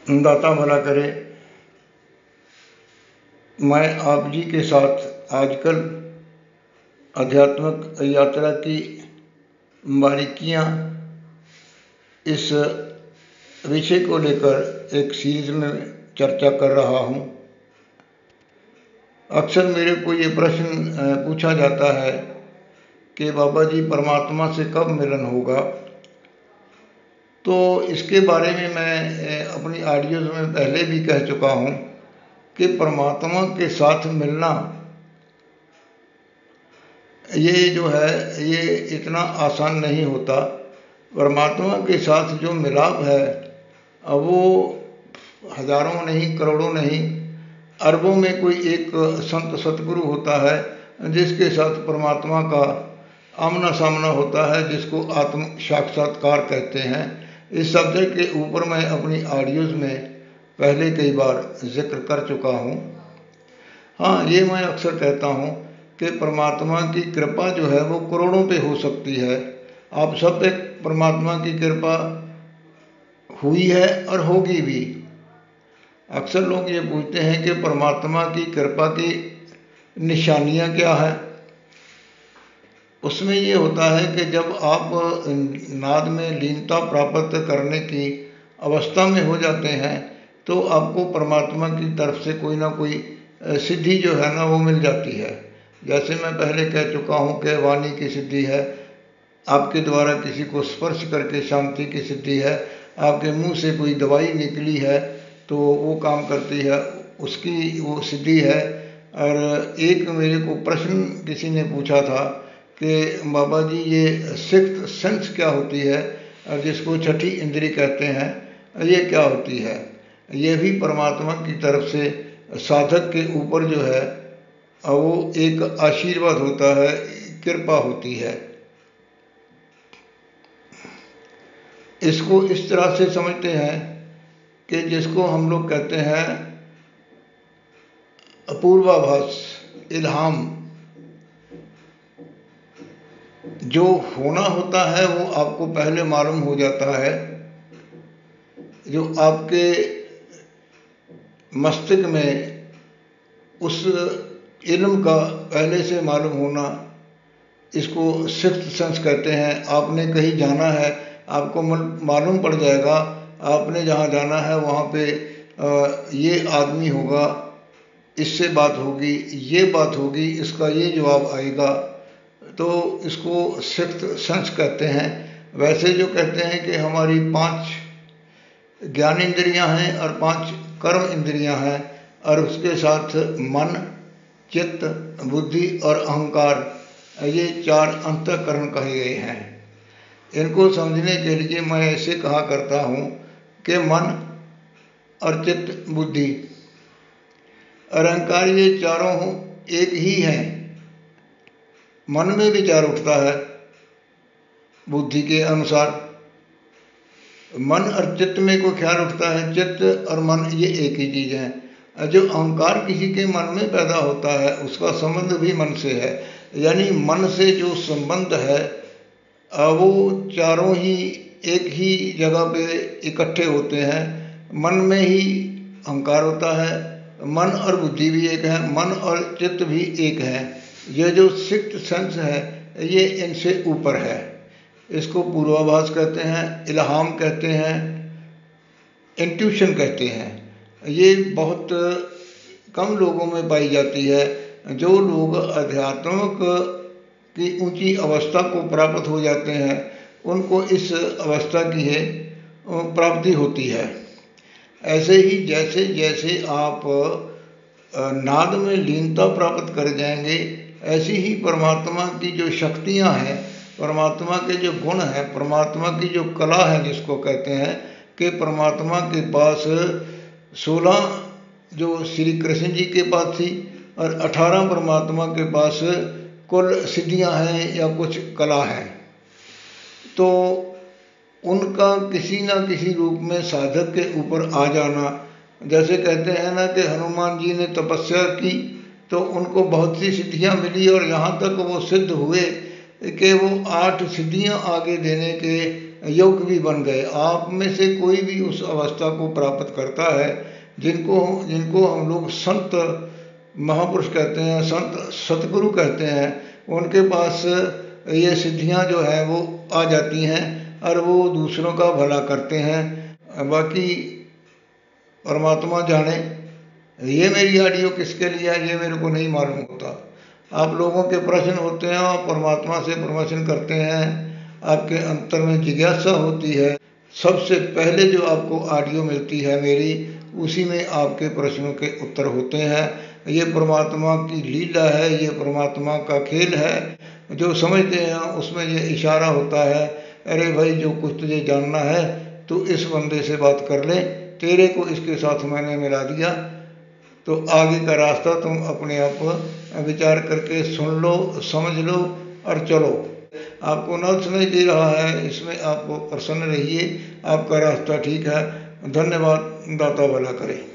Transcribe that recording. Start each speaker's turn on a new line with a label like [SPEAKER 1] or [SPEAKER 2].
[SPEAKER 1] दाता भला करे। मैं आप जी के साथ आजकल आध्यात्मिक यात्रा की बारीकियां इस विषय को लेकर एक सीरीज में चर्चा कर रहा हूं। अक्सर मेरे को ये प्रश्न पूछा जाता है कि बाबा जी परमात्मा से कब मिलन होगा। तो इसके बारे में मैं अपनी ऑडियोज़ में पहले भी कह चुका हूं कि परमात्मा के साथ मिलना ये जो है ये इतना आसान नहीं होता। परमात्मा के साथ जो मिलाप है वो हजारों नहीं, करोड़ों नहीं, अरबों में कोई एक संत सतगुरु होता है जिसके साथ परमात्मा का आमना सामना होता है, जिसको आत्म साक्षात्कार कहते हैं। इस सब्जेक्ट के ऊपर मैं अपनी ऑडियोज़ में पहले कई बार जिक्र कर चुका हूँ। हाँ, ये मैं अक्सर कहता हूँ कि परमात्मा की कृपा जो है वो करोड़ों पे हो सकती है। आप सब पे परमात्मा की कृपा हुई है और होगी भी। अक्सर लोग ये पूछते हैं कि परमात्मा की कृपा की निशानियाँ क्या है। उसमें ये होता है कि जब आप नाद में लीनता प्राप्त करने की अवस्था में हो जाते हैं तो आपको परमात्मा की तरफ से कोई ना कोई सिद्धि जो है ना वो मिल जाती है। जैसे मैं पहले कह चुका हूँ कि वाणी की सिद्धि है, आपके द्वारा किसी को स्पर्श करके शांति की सिद्धि है, आपके मुंह से कोई दवाई निकली है तो वो काम करती है, उसकी वो सिद्धि है। और एक मेरे को प्रश्न किसी ने पूछा था कि बाबा जी ये सिक्स्थ सेंस क्या होती है, जिसको छठी इंद्री कहते हैं, ये क्या होती है। ये भी परमात्मा की तरफ से साधक के ऊपर जो है वो एक आशीर्वाद होता है, कृपा होती है। इसको इस तरह से समझते हैं कि जिसको हम लोग कहते हैं अपूर्वाभास, इल्हाम। जो होना होता है वो आपको पहले मालूम हो जाता है। जो आपके मस्तिष्क में उस इल्म का पहले से मालूम होना, इसको सिक्स्थ सेंस कहते हैं। आपने कहीं जाना है, आपको मालूम पड़ जाएगा, आपने जहाँ जाना है वहाँ पे ये आदमी होगा, इससे बात होगी, ये बात होगी, इसका ये जवाब आएगा, तो इसको सिक्स्थ सेंस कहते हैं। वैसे जो कहते हैं कि हमारी 5 ज्ञान इंद्रियां हैं और 5 कर्म इंद्रियां हैं, और उसके साथ मन, चित्त, बुद्धि और अहंकार, ये 4 अंतःकरण कहे गए हैं। इनको समझने के लिए मैं ऐसे कहा करता हूँ कि मन और चित्त, बुद्धि और अहंकार, ये चारों एक ही हैं। मन में विचार उठता है बुद्धि के अनुसार, मन और चित्त में कोई ख्याल उठता है, चित्त और मन ये एक ही चीज़ है। जो अहंकार किसी के मन में पैदा होता है उसका संबंध भी मन से है। यानी मन से जो संबंध है वो चारों ही एक ही जगह पे इकट्ठे होते हैं। मन में ही अहंकार होता है, मन और बुद्धि भी एक है, मन और चित्त भी एक है। ये जो सिक्स्थ सेंस है ये इनसे ऊपर है। इसको पूर्वाभास कहते हैं, इल्हाम कहते हैं, इंट्यूशन कहते हैं। ये बहुत कम लोगों में पाई जाती है। जो लोग अध्यात्मिक की ऊंची अवस्था को प्राप्त हो जाते हैं उनको इस अवस्था की है प्राप्ति होती है। ऐसे ही जैसे जैसे आप नाद में लीनता प्राप्त कर जाएंगे, ऐसी ही परमात्मा की जो शक्तियां हैं, परमात्मा के जो गुण हैं, परमात्मा की जो कला है, जिसको कहते हैं कि परमात्मा के पास 16 जो श्री कृष्ण जी के पास थी और 18 परमात्मा के पास कुल सिद्धियां हैं या कुछ कला है। तो उनका किसी ना किसी रूप में साधक के ऊपर आ जाना, जैसे कहते हैं ना कि हनुमान जी ने तपस्या की तो उनको बहुत सी सिद्धियां मिली और यहाँ तक वो सिद्ध हुए कि वो 8 सिद्धियां आगे देने के योग्य भी बन गए। आप में से कोई भी उस अवस्था को प्राप्त करता है जिनको जिनको हम लोग संत महापुरुष कहते हैं, संत सतगुरु कहते हैं, उनके पास ये सिद्धियां जो है वो आ जाती हैं और वो दूसरों का भला करते हैं। बाकी परमात्मा जाने। ये मेरी ऑडियो किसके लिए है ये मेरे को नहीं मालूम होता। आप लोगों के प्रश्न होते हैं, आप परमात्मा से प्रवचन करते हैं, आपके अंतर में जिज्ञासा होती है। सबसे पहले जो आपको ऑडियो मिलती है मेरी, उसी में आपके प्रश्नों के उत्तर होते हैं। ये परमात्मा की लीला है, ये परमात्मा का खेल है। जो समझते हैं उसमें ये इशारा होता है, अरे भाई जो कुछ तुझे जानना है तो इस बंदे से बात कर ले, तेरे को इसके साथ मैंने मिला दिया, तो आगे का रास्ता तुम अपने आप विचार करके सुन लो, समझ लो और चलो। आपको न सुनाई दे रहा है, इसमें आप प्रसन्न रहिए, आपका रास्ता ठीक है। धन्यवाद। दाता भला करे।